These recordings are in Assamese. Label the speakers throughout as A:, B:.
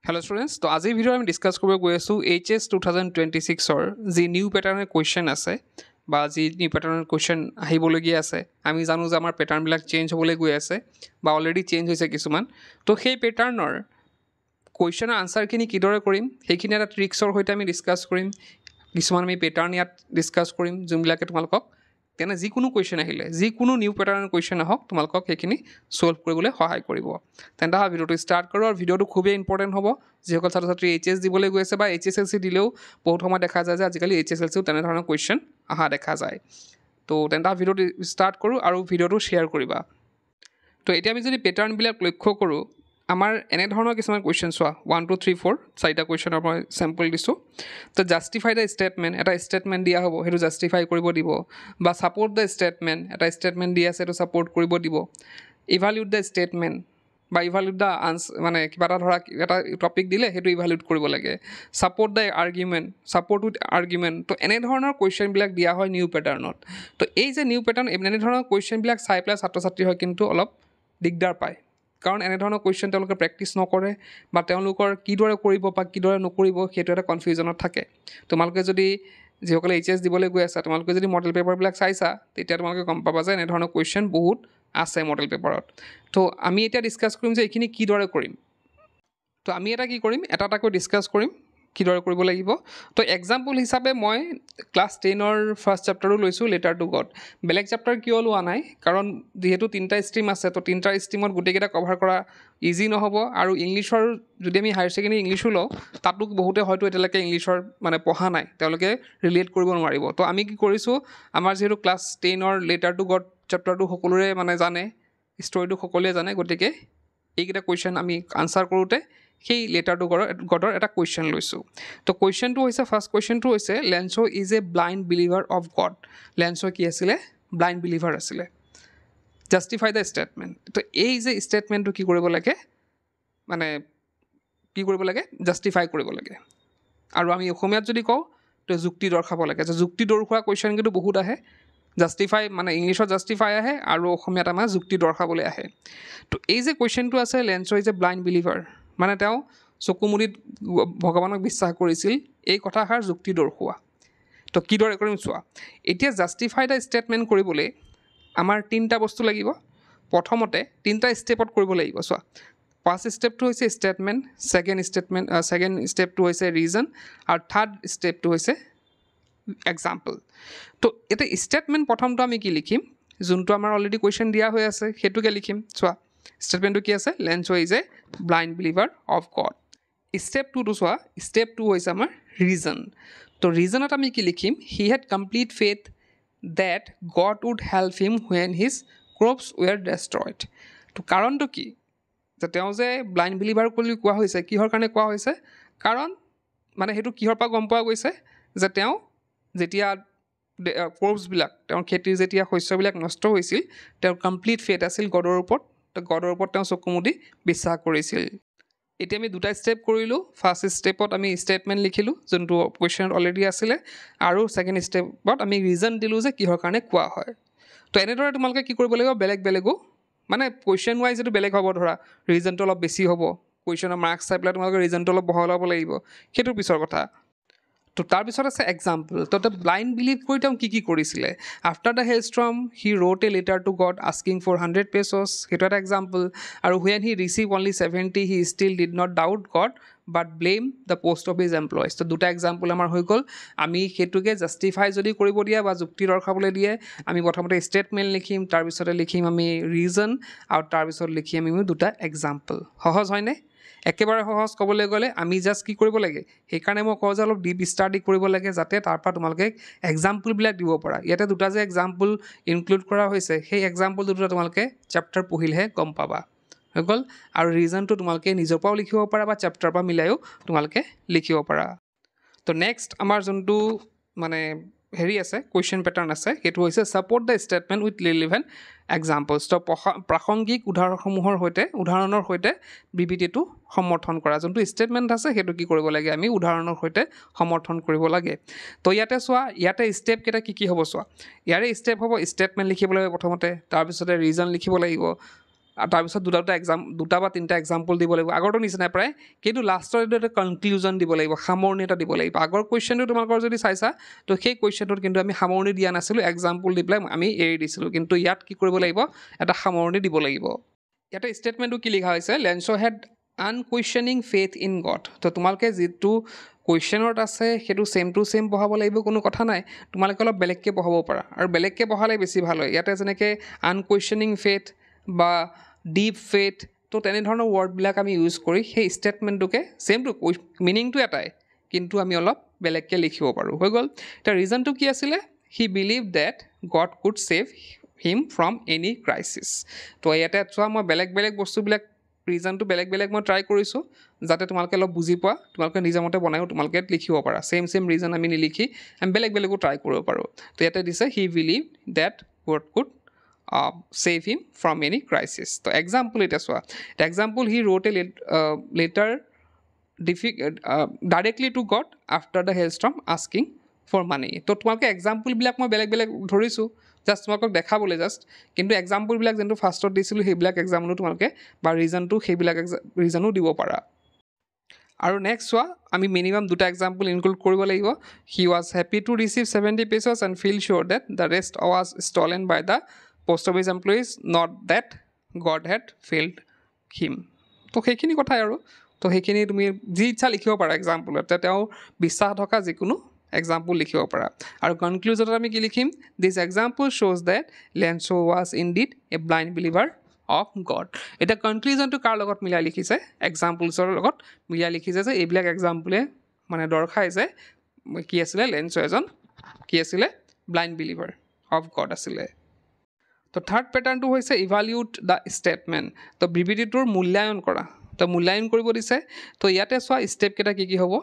A: Hello students, তো আজিৰ ভিডিঅ' আমি ডিসকাস কৰিব গৈ আছো HS 2026 ৰ যি নিউ প্যাটাৰ্নৰ কোৱেশ্চন আছে বা যি নিউ প্যাটাৰ্নৰ কোৱেশ্চন আহিবলগীয়া আছে আমি জানো যে আমাৰ প্যাটাৰ্নবিলাক চেঞ্জ হ'বলৈ গৈ আছে বা অলৰেডি চেঞ্জ হৈছে কিছুমান তো সেই প্যাটাৰ্নৰ কোৱেশ্চনৰ আনসাৰখিনি কিদৰে কৰিম সেইখিনি এটা ট্ৰিক্সৰ সৈতে আমি ডিসকাস কৰিম কিছুমান আমি প্যাটাৰ্ন ইয়াত ডিসকাস কৰিম যোনবিলাকে তোমালোকক তেনে যিকোনো কোৱেশ্চন আহিলে যিকোনো নিউ প্যাটাৰ্নৰ কোৱেশ্চন আহক তোমালোকক সেইখিনি সলভ কৰিবলৈ সহায় কৰিব তেন্তে হা ভিডিঅ'টো ষ্টাৰ্ট কৰোঁ আৰু ভিডিঅ'টো খুবেই ইম্পৰ্টেণ্ট হ'ব যিসকল ছাত্ৰ ছাত্ৰী HS দিবলৈ গৈ আছে বা HSLC দিলেও বহুত সময় দেখা যায় যে আজিকালি HSLCও তেনেধৰণৰ কোৱেশ্চন অহা দেখা যায় তো তেন্তে ভিডিঅ'টো ষ্টাৰ্ট কৰোঁ আৰু ভিডিঅ'টো শ্বেয়াৰ কৰিবা তো এতিয়া আমি যদি প্যাটাৰ্নবিলাক লক্ষ্য কৰোঁ আমাৰ এনে ধৰণৰ কিছুমান কোৱেশ্চন চোৱা 1 2 3 4 চাৰিটা কোৱেশ্চনৰ মই স্যাম্পল দিছোঁ তো জাস্টিফাই দ্য ষ্টেটমেণ্ট এটা ষ্টেটমেণ্ট দিয়া হ'ব সেইটো জাস্টিফাই কৰিব দিব বা সাপোৰ্ট দ্য ষ্টেটমেণ্ট এটা ষ্টেটমেণ্ট দিয়া আছে সেইটো সাপোৰ্ট কৰিব দিব ইভালুৱেট দ্য ষ্টেটমেণ্ট বা ইভালুৱেট দ্য মানে কিবা এটা ধৰা এটা টপিক দিলে সেইটো ইভালুৱেট কৰিব লাগে support the argument support with argument তো এনে ধৰণৰ কোৱেশ্চনবিলাক দিয়া হয় নিউ প্যাটাৰ্নত তো এই যে নিউ প্যাটাৰ্ন এনে ধৰণৰ কোৱেশ্চনবিলাক চাই পেলাই ছাত্ৰ ছাত্ৰী হয় কিন্তু অলপ দিগদাৰ পায় কাৰণ এনে ধৰণৰ কোৱেশ্চন তেওঁলোকে প্ৰেক্টিছ নকৰে বা তেওঁলোকৰ কিদৰে কৰিব বা কিদৰে নকৰিব সেইটো এটা কনফিউজনত থাকে তোমালোকে যদি যিসকলে HS দিবলৈ গৈ আছে তোমালোকে যদি মডেল পেপাৰবিলাক চাইছা তেতিয়া তোমালোকে গম পাবা যে এনে ধৰণৰ কোৱেশ্চন বহুত আছে মডেল পেপাৰত তো আমি এতিয়া ডিসকাস কৰিম যে এইখিনি কিদৰে কৰিম তো আমি এটা কি কৰিম এটা এটাকৈ ডিসকাস কৰিম কিদৰে কৰিব লাগিব তো এক্সাম্পল হিচাপে মই ক্লাছ 10ৰ ফাৰ্ষ্ট চেপ্টাৰটো লৈছোঁ লেটাৰ টু গড বেলেগ চেপ্টাৰ কিয় লোৱা নাই কাৰণ যেহেতু তিনিটা ষ্ট্ৰীম আছে তো তিনিটা ষ্ট্ৰীমত গোটেইকেইটা কভাৰ কৰা ইজি নহ'ব আৰু ইংলিছৰ যদি আমি হায়াৰ ছেকেণ্ডেৰী ইংলিছো লওঁ তাতো বহুতে হয়তো এতিয়ালৈকে ইংলিছৰ মানে পঢ়া নাই তেওঁলোকে ৰিলেট কৰিব নোৱাৰিব তো আমি কি কৰিছোঁ আমাৰ যিহেতু ক্লাছ 10ৰ লেটাৰ টু গড চেপ্টাৰটো সকলোৰে মানে জানে ষ্টৰিটো সকলোৱে জানে গতিকে এইকেইটা কুৱেশ্যন আমি আনসাৰ কৰোঁতে সেই লেটাৰ টু গডৰ এটা কুৱেশ্যন লৈছোঁ তো কুৱেশ্যনটো হৈছে ফাৰ্ষ্ট কুৱেশ্যনটো হৈছে lens' is a blind believer of god lens' কি আছিলে ব্লাইণ্ড বিলিভাৰ আছিলে জাষ্টিফাই দ্য ষ্টেটমেণ্ট তো এই যে ষ্টেটমেণ্টটো কি কৰিব লাগে মানে কি কৰিব লাগে জাষ্টিফাই কৰিব লাগে আৰু আমি অসমীয়াত যদি কওঁ তো যুক্তি দৰ্শাব লাগে যে যুক্তি দৰ্শোৱা কুৱেশ্যন কিন্তু বহুত আহে জাষ্টিফাই মানে ইংলিছত জাষ্টিফাই আহে আৰু অসমীয়াত আমাৰ যুক্তি দৰ্শাবলৈ আহে তো এই যে কুৱেশ্যনটো আছে Lencho' is a blind believer মানে তেওঁ চকুমুদিত ভগৱানক বিশ্বাস কৰিছিল এই কথাষাৰ যুক্তি দৰ্শোৱা তো কিদৰে কৰিম চোৱা এতিয়া জাষ্টিফাই দ্য ষ্টেটমেণ্ট কৰিবলৈ আমাৰ তিনিটা বস্তু লাগিব প্ৰথমতে তিনিটা ষ্টেপত কৰিব লাগিব চোৱা ফাৰ্ষ্ট ষ্টেপটো হৈছে ষ্টেটমেণ্ট ছেকেণ্ড ষ্টেপটো হৈছে ৰিজন আৰু থাৰ্ড ষ্টেপটো হৈছে এক্সাম্পল তো এতিয়া ষ্টেটমেণ্ট প্ৰথমটো আমি কি লিখিম যোনটো আমাৰ অলৰেডি কুৱেশ্যন দিয়া হৈ আছে সেইটোকে লিখিম চোৱা ষ্টেটমেণ্টটো কি আছে Lencho' is a blind believer of God step টুটো চোৱা ষ্টেপ টু হৈছে আমাৰ ৰিজন তো ৰিজনত আমি কি লিখিম he had complete faith that God would help him when his crops were destroyed তো কাৰণটো কি যে তেওঁ যে ব্লাইণ্ড বিলিভাৰ বুলি কোৱা হৈছে কিহৰ কাৰণে কোৱা হৈছে কাৰণ মানে সেইটো কিহৰ পৰা গম পোৱা গৈছে যে তেওঁ যেতিয়া ক্ৰপছবিলাক তেওঁৰ খেতিৰ যেতিয়া শস্যবিলাক নষ্ট হৈছিল তেওঁৰ কমপ্লিট ফেথ আছিল গডৰ ওপৰত তেওঁ চকুমুদি বিশ্বাস কৰিছিল এতিয়া আমি দুটা ষ্টেপ কৰিলোঁ ফাৰ্ষ্ট ষ্টেপত আমি ষ্টেটমেণ্ট লিখিলোঁ যোনটো কুৱেশ্যনত অলৰেডি আছিলে আৰু ছেকেণ্ড ষ্টেপত আমি ৰিজন দিলোঁ যে কিহৰ কাৰণে কোৱা হয় তো এনেদৰে তোমালোকে কি কৰিব লাগিব বেলেগো মানে কুৱেশ্যন ৱাইজ এইটো বেলেগ হ'ব ধৰা ৰিজনটো অলপ বেছি হ'ব কুৱেশ্যনৰ মাৰ্কছ চাই পেলাই তোমালোকে ৰিজনটো অলপ বহলাব লাগিব সেইটো পিছৰ কথা তো তাৰপিছত আছে এক্সাম্পল তো ব্লাইণ্ড বিলিভ কৰি তেওঁ কি কৰিছিলে after the hailstorm he wrote a letter to God asking for 100 pesos সেইটো এটা এক্সাম্পল আৰু when he received only 70 he still did not doubt God but blame the post of his employees তো দুটা এক্সাম্পল আমাৰ হৈ গ'ল আমি সেইটোকে জাষ্টিফাই যদি কৰিব দিয়ে বা যুক্তি দৰ্শাবলৈ দিয়ে আমি প্ৰথমতে ষ্টেটমেণ্ট লিখিম তাৰপিছতে লিখিম আমি ৰিজন আৰু তাৰপিছত লিখিম আমি দুটা এক্সাম্পল সহজ হয়নে একেবাৰে সহজ ক'বলৈ গ'লে আমি জাষ্ট কি কৰিব লাগে সেইকাৰণে মই কওঁ যে অলপ ডিপ ষ্টাডি কৰিব লাগে যাতে তাৰপৰা তোমালোকে এক্সাম্পলবিলাক দিব পাৰা ইয়াতে দুটা যে এক্সাম্পল ইনক্লুড কৰা হৈছে সেই এক্সাম্পল দুটা তোমালোকে চেপ্টাৰ পঢ়িলেহে গম পাবা হৈ গ'ল আৰু ৰিজনটো তোমালোকে নিজৰ পৰাও লিখিব পাৰা বা চেপ্টাৰৰ পৰা মিলাইও তোমালোকে লিখিব পাৰা তো নেক্সট আমাৰ যোনটো মানে হেৰি আছে কুৱেশ্যন পেটাৰ্ণ আছে সেইটো হৈছে support the statement with relevant examples তো প্ৰাসংগিক উদাহৰণৰ সৈতে বিবৃতিটো সমৰ্থন কৰা যোনটো ষ্টেটমেণ্ট আছে সেইটো কি কৰিব লাগে আমি উদাহৰণৰ সৈতে সমৰ্থন কৰিব লাগে তো ইয়াতে চোৱা ইয়াতে ষ্টেপকেইটা কি হ'ব চোৱা ইয়াৰে ষ্টেপ হ'ব ষ্টেটমেণ্ট লিখিব লাগিব প্ৰথমতে তাৰপিছতে ৰিজন লিখিব লাগিব তাৰপিছত দুটা বা তিনিটা এক্সাম্পল দিব লাগিব আগৰটো নিচিনাই প্ৰায় কিন্তু লাষ্টৰ এটা কনক্লুজন দিব লাগিব সামৰণি এটা দিব লাগিব আগৰ কুৱেশ্যনটো তোমালোকৰ যদি চাইছা তো সেই কুৱেশ্যনটোত কিন্তু আমি সামৰণি দিয়া নাছিলোঁ এক্সাম্পল দি পেলাই আমি এৰি দিছিলোঁ কিন্তু ইয়াত কি কৰিব লাগিব এটা সামৰণি দিব লাগিব ইয়াতে ষ্টেটমেণ্টটো কি লিখা হৈছে Lencho' had unquestioning faith in God তো তোমালোকে যিটো কুৱেশ্যনত আছে সেইটো ছেম টু ছেম পঢ়াব লাগিব কোনো কথা নাই তোমালোকে অলপ বেলেগকৈ পঢ়াব পাৰা আৰু বেলেগকৈ পঢ়ালে বেছি ভাল হয় ইয়াতে যেনেকৈ আনকুৱেশ্যনিং ফেথ বা ডিপ ফেথ তো তেনেধৰণৰ ৱৰ্ডবিলাক আমি ইউজ কৰি সেই ষ্টেটমেণ্টটোকে ছেমটো মিনিংটো এটাই কিন্তু আমি অলপ বেলেগকৈ লিখিব পাৰোঁ হৈ গ'ল এতিয়া ৰিজনটো কি আছিলে হি believe date god could save him from any crisis তো ইয়াতে চোৱা মই বেলেগ বস্তুবিলাক ৰিজনটো বেলেগ মই ট্ৰাই কৰিছোঁ যাতে তোমালোকে অলপ বুজি পোৱা তোমালোকে নিজৰ মতে বনায়ো তোমালোকে লিখিব পাৰা ছেম ৰিজন আমি নিলিখি আমি বেলেগো ট্ৰাই কৰিব পাৰোঁ তো ইয়াতে দিছে হি believe date god could save him from any crisis. So example এটা চোৱা the example he wrote a letter directly to God after the hailstorm asking for money. তো তোমালোকে এক্সাম্পলবিলাক মই বেলেগ ধৰিছোঁ জাষ্ট তোমালোকক দেখাবলৈ জাষ্ট কিন্তু এক্সাম্পলবিলাক যোনটো ফাৰ্ষ্টত দিছিলোঁ সেইবিলাক এক্সাম্পলো তোমালোকে বা ৰিজনটো সেইবিলাক ৰিজনো দিব পাৰা আৰু নেক্সট চোৱা আমি মিনিমাম দুটা এক্সাম্পল ইনক্লুড কৰিব লাগিব he was happy to receive 70 pesos and feel sure that the rest was stolen by the post office employees not that God had failed him তো সেইখিনি কথাই আৰু তো সেইখিনি তুমি যি ইচ্ছা লিখিব পাৰা এক্সাম্পলত তেওঁ বিশ্বাস থকা যিকোনো এক্সাম্পল লিখিব পাৰা আৰু কনক্লুজনত আমি কি লিখিম দিছ এক্সাম্পল শ্ব'জ that Lencho' was indeed a blind believer of God এতিয়া কনক্লুজনটো কাৰ লগত মিলাই লিখিছে এক্সাম্পলছৰ লগত মিলাই লিখিছে যে এইবিলাক এক্সাম্পলে মানে দৰ্শাই যে কি আছিলে লেঞ্চ' এজন কি আছিলে ব্লাইণ্ড বিলিভাৰ অফ গড আছিলে তো থাৰ্ড পেটাৰ্ণটো হৈছে ইভালিউট দ্য ষ্টেটমেণ্ট তো বিবৃতিটোৰ মূল্যায়ন কৰা তো মূল্যায়ন কৰিব দিছে তো ইয়াতে চোৱা ষ্টেপকেইটা কি হ'ব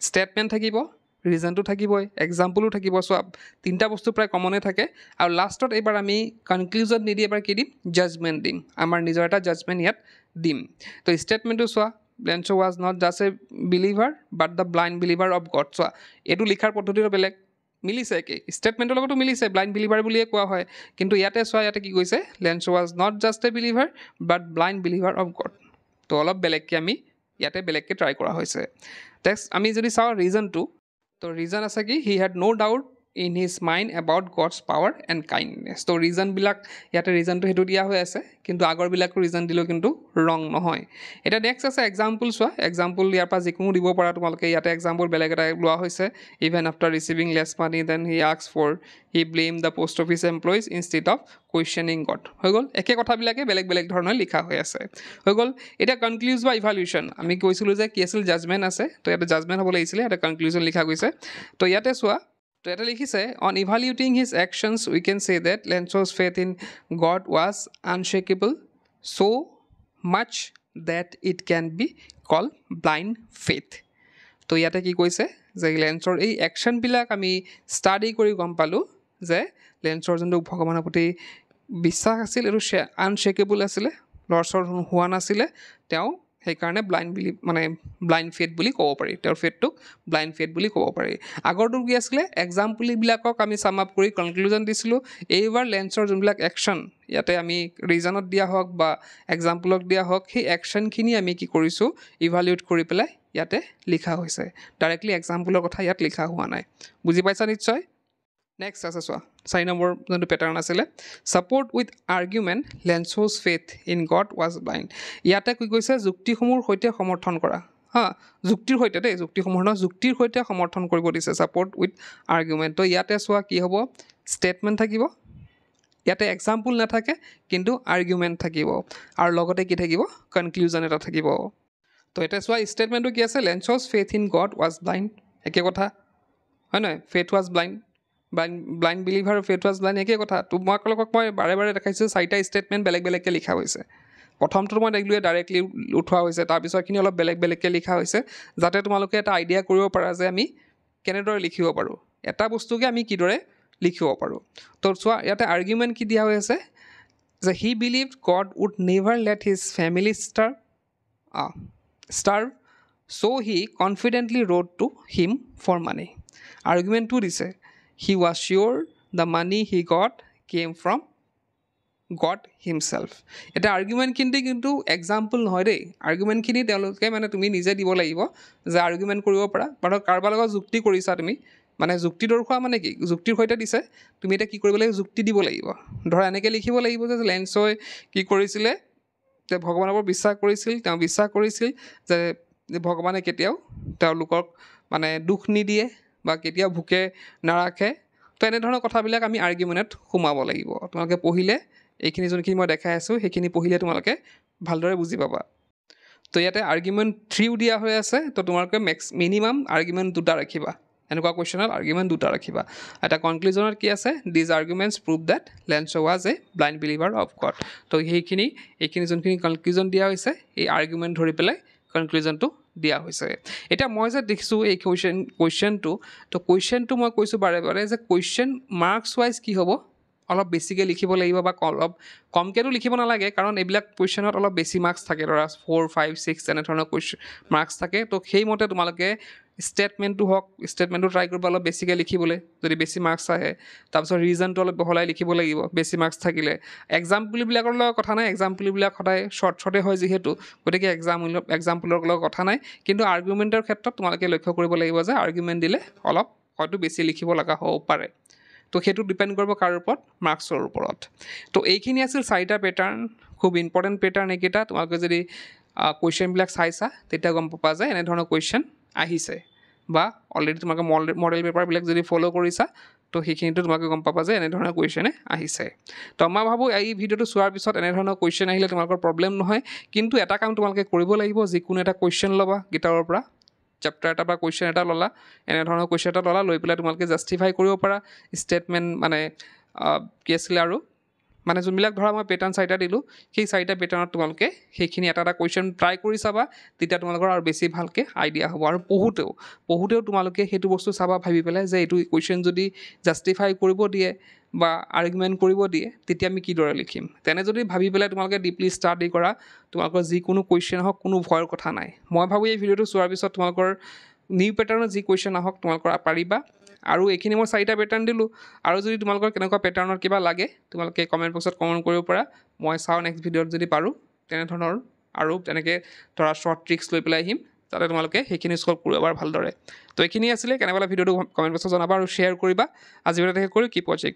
A: ষ্টেটমেণ্ট থাকিব ৰিজনটো থাকিবই এক্সাম্পলো থাকিব চোৱা তিনিটা বস্তু প্ৰায় কমনে থাকে আৰু লাষ্টত এইবাৰ আমি কনক্লুজন নিদি এবাৰ কি দিম জাজমেণ্ট দিম আমাৰ নিজৰ এটা জাজমেণ্ট ইয়াত দিম তো ষ্টেটমেণ্টটো চোৱা lens' was not just A believer but the blind believer of god চোৱা এইটো লিখাৰ পদ্ধতিটো বেলেগ মিলিছে একে ষ্টেটমেণ্টৰ লগতো মিলিছে ব্লাইণ্ড বিলিভাৰ বুলিয়ে কোৱা হয় কিন্তু ইয়াতে চোৱা ইয়াতে কি কৈছে lens' was not just A believer but blind believer of God তো অলপ বেলেগকৈ আমি ইয়াতে বেলেগকৈ ট্ৰাই কৰা হৈছে নেক্সট আমি যদি চাওঁ ৰিজনটো তো ৰিজন আছে কি he had no' doubt in his mind about God's power and kindness তো ৰিজনবিলাক ইয়াতে ৰিজনটো সেইটো দিয়া হৈ আছে কিন্তু আগৰবিলাকো ৰিজন দিলেও কিন্তু ৰং নহয় এতিয়া নেক্সট আছে এক্সাম্পল চোৱা এক্সাম্পল ইয়াৰ পৰা যিকোনো দিব পাৰা তোমালোকে ইয়াতে এক্সাম্পল বেলেগ এটা লোৱা হৈছে even after receiving less money than he ask for he blame the post office employees instead of questioning God হৈ গ'ল একে কথাবিলাকে বেলেগ ধৰণে লিখা হৈ আছে হৈ গ'ল এতিয়া কনক্লুজ বা ইভালুৱেশ্যন আমি কৈছিলোঁ যে কি আছিল জাজমেণ্ট আছে তো ইয়াতে জাজমেণ্ট হ'ব লাগিছিলে ইয়াতে কনক্লুজন লিখা গৈছে তো ইয়াতে চোৱা তো এটা লিখিছে on evaluating his actions we can say that Lencho's faith in God was unshakable so' much that it can be call blind faith তো ইয়াতে কি কৈছে যে লেঞ্চৰ এই একশ্যনবিলাক আমি ষ্টাডি কৰি গম পালোঁ যে লেঞ্চৰ যোনটো ভগৱানৰ প্ৰতি বিশ্বাস আছিল এইটো আনশ্বেকেবল আছিলে লৰচৰ হোৱা নাছিলে তেওঁ সেইকাৰণে ব্লাইণ্ড ফেথ বুলি ক'ব পাৰি তেওঁৰ ফেথটোক ব্লাইণ্ড ফেথ বুলি ক'ব পাৰি আগৰটো কি আছিলে এক্সাম্পলবিলাকক আমি চাম আপ কৰি কনক্লুজন দিছিলোঁ এইবাৰ লেঞ্চৰ যোনবিলাক একশ্যন ইয়াতে আমি ৰিজনত দিয়া হওক বা এক্সাম্পলক দিয়া হওক সেই একশ্যনখিনি আমি কি কৰিছোঁ ইভালিউট কৰি পেলাই ইয়াতে লিখা হৈছে ডাইৰেক্টলি এক্সাম্পলৰ কথা ইয়াত লিখা হোৱা নাই বুজি পাইছা নিশ্চয় নেক্সট আছে চোৱা 4 নম্বৰ যোনটো পেটাৰ্ণ আছিলে support with argument Lencho's faith in God was blind ইয়াতে কি কৈছে যুক্তিসমূহৰ সৈতে সমৰ্থন কৰা যুক্তিৰ সৈতে যুক্তিৰ সৈতে সমৰ্থন কৰিব দিছে ছাপৰ্ট উইথ আৰ্গুমেণ্ট তো ইয়াতে চোৱা কি হ'ব ষ্টেটমেণ্ট থাকিব ইয়াতে এক্সাম্পল নাথাকে কিন্তু আৰ্গুমেণ্ট থাকিব আৰু লগতে কি থাকিব কনক্লুজন এটা থাকিব তো এতিয়া চোৱা ষ্টেটমেণ্টটো কি আছে লেঞ্চ'জ faith in God was blind একে কথা হয় নহয় faith was blind believer faith was blind একে কথা তোমালোকক মই বাৰে দেখাইছোঁ 4টা ষ্টেটমেণ্ট বেলেগকৈ লিখা হৈছে প্ৰথমটো মই দেখিলোঁ ডাইৰেক্টলি উঠোৱা হৈছে তাৰপিছৰখিনি অলপ বেলেগকৈ লিখা হৈছে যাতে তোমালোকে এটা আইডিয়া কৰিব পাৰা যে আমি কেনেদৰে লিখিব পাৰোঁ এটা বস্তুকে আমি কিদৰে লিখিব পাৰোঁ তো চোৱা ইয়াতে আৰ্গুমেণ্ট কি দিয়া হৈ আছে যে he believe God would never let his family starve so he confidently wrote to him for money argument 2 দিছে he was sure the money he got came from god himself এটা আৰ্গুমেণ্টখিনি কিন্তু এক্সাম্পল নহয় দেই আৰ্গুমেণ্টখিনি তেওঁলোকে মানে তুমি নিজে দিব লাগিব যে আৰ্গুমেণ্ট কৰিব পাৰা বাৰু কাৰোবাৰ লগত যুক্তি কৰিছা তুমি মানে যুক্তি দৰ্শোৱা মানে কি যুক্তিৰ সৈতে দিছে তুমি এতিয়া কি কৰিব লাগিব যুক্তি দিব লাগিব ধৰা এনেকৈ লিখিব লাগিব যে লেন্সই কি কৰিছিলে যে ভগৱানৰ ওপৰত বিশ্বাস কৰিছিল তেওঁ বিশ্বাস কৰিছিল যে ভগৱানে কেতিয়াও তেওঁলোকক মানে দুখ নিদিয়ে বা কেতিয়াও ভোকে নাৰাখে তো এনেধৰণৰ কথাবিলাক আমি আৰ্গুমেণ্টত সোমাব লাগিব তোমালোকে পঢ়িলে এইখিনি যোনখিনি মই দেখাই আছোঁ সেইখিনি পঢ়িলে তোমালোকে ভালদৰে বুজি পাবা তো ইয়াতে আৰ্গুমেণ্ট 3 দিয়া হৈ আছে তো তোমালোকে মিনিমাম আৰ্গুমেণ্ট 2টা ৰাখিবা এনেকুৱা কুৱেশ্যনত আৰ্গুমেণ্ট 2টা ৰাখিবা এটা কনক্লুজনত কি আছে these arguments prove that Lens was a blind believer of God তো এইখিনি যোনখিনি কনক্লুজন দিয়া হৈছে এই আৰ্গুমেণ্ট ধৰি পেলাই কনক্লুজনটো দিয়া হৈছে এতিয়া মই যে দেখিছোঁ এই কুৱেশ্যনটো তো কুৱেশ্যনটো মই কৈছোঁ বাৰে বাৰে যে কুৱেশ্যন মাৰ্কছ ৱাইজ কি হ'ব অলপ বেছিকৈ লিখিব লাগিব বা অলপ কমকৈতো লিখিব নালাগে কাৰণ এইবিলাক কুৱেশ্যনত অলপ বেছি মাৰ্কছ থাকে ধৰা 4, 5, 6 তেনেধৰণৰ মাৰ্কছ থাকে তো সেইমতে তোমালোকে ষ্টেটমেণ্টটো ট্ৰাই কৰিব অলপ বেছিকৈ লিখিবলৈ যদি বেছি মাৰ্কছ আহে তাৰপিছত ৰিজনটো অলপ বহলাই লিখিব লাগিব বেছি মাৰ্কছ থাকিলে এক্সাম্পলবিলাকৰ লগত কথা নাই এক্সাম্পলবিলাক সদায় শ্বৰ্টে হয় যিহেতু গতিকে এক্সাম্পলৰ লগত কথা নাই কিন্তু আৰ্গুমেণ্টৰ ক্ষেত্ৰত তোমালোকে লক্ষ্য কৰিব লাগিব যে আৰ্গুমেণ্ট দিলে অলপ হয়তো বেছি লিখিব লগা হ'ব পাৰে তো সেইটো ডিপেণ্ড কৰিব কাৰ ওপৰত মাৰ্কছৰ ওপৰত তো এইখিনি আছিল 4টা পেটাৰ্ণ খুব ইম্পৰ্টেণ্ট পেটাৰ্ণ এইকেইটা তোমালোকে যদি কুৱেশ্যনবিলাক চাইছা তেতিয়া গম পাবা যে এনেধৰণৰ কুৱেশ্যন আহিছে বা অলৰেডি তোমালোকে মডেল পেপাৰবিলাক যদি ফ'ল' কৰিছা তো সেইখিনিতো তোমালোকে গম পাবা যে এনেধৰণৰ কুৱেশ্যনে আহিছে তো মই ভাবোঁ এই ভিডিঅ'টো চোৱাৰ পিছত এনেধৰণৰ কুৱেশ্যন আহিলে তোমালোকৰ প্ৰব্লেম নহয় কিন্তু এটা কাম তোমালোকে কৰিব লাগিব যিকোনো এটা কুৱেশ্যন ল'বা কিতাপৰ পৰা চেপ্টাৰ এটা বা কুৱেশ্যন এটা ল'লা এনেধৰণৰ কুৱেশ্যন এটা ল'লা লৈ পেলাই তোমালোকে জাষ্টিফাই কৰিব পাৰা ষ্টেটমেণ্ট মানে কি আছিলে আৰু মানে যোনবিলাক ধৰা মই পেটাৰ্ণ 4টা দিলোঁ সেই 4টা পেটাৰ্ণত তোমালোকে সেইখিনি এটা কুৱেশ্যন ট্ৰাই কৰি চাবা তেতিয়া তোমালোকৰ আৰু বেছি ভালকৈ আইডিয়া হ'ব আৰু পঢ়োঁতেও তোমালোকে সেইটো বস্তু চাবা ভাবি পেলাই যে এইটো কুৱেশ্যন যদি জাষ্টিফাই কৰিব দিয়ে বা আৰ্গুমেণ্ট কৰিব দিয়ে তেতিয়া আমি কিদৰে লিখিম তেনে যদি ভাবি পেলাই তোমালোকে ডিপলি ষ্টাডি কৰা তোমালোকৰ যিকোনো কুৱেশ্যন হওক কোনো ভয়ৰ কথা নাই মই ভাবোঁ এই ভিডিঅ'টো চোৱাৰ পিছত তোমালোকৰ নিউ পেটাৰ্ণত যি কুৱেশ্যন আহক তোমালোকৰ পাৰিবা আৰু এইখিনি মই 4টা পেটাৰ্ণ দিলোঁ আৰু যদি তোমালোকৰ কেনেকুৱা পেটাৰ্ণৰ কিবা লাগে তোমালোকে কমেণ্ট বক্সত কমেণ্ট কৰিব পাৰা মই চাওঁ নেক্সট ভিডিঅ'ত যদি পাৰোঁ তেনেধৰণৰ আৰু তেনেকৈ ধৰা শ্বৰ্ট ট্ৰিক্স লৈ পেলাই আহিম যাতে তোমালোকে সেইখিনি সলভ কৰিব পাৰা ভালদৰে তো এইখিনি আছিলে কেনেকুৱা ভিডিঅ'টো কমেণ্ট বক্সত জনাবা আৰু শ্বেয়াৰ কৰিবা আজি ভিডিঅ'টো শেষ কৰি কিপ ৱাচিং।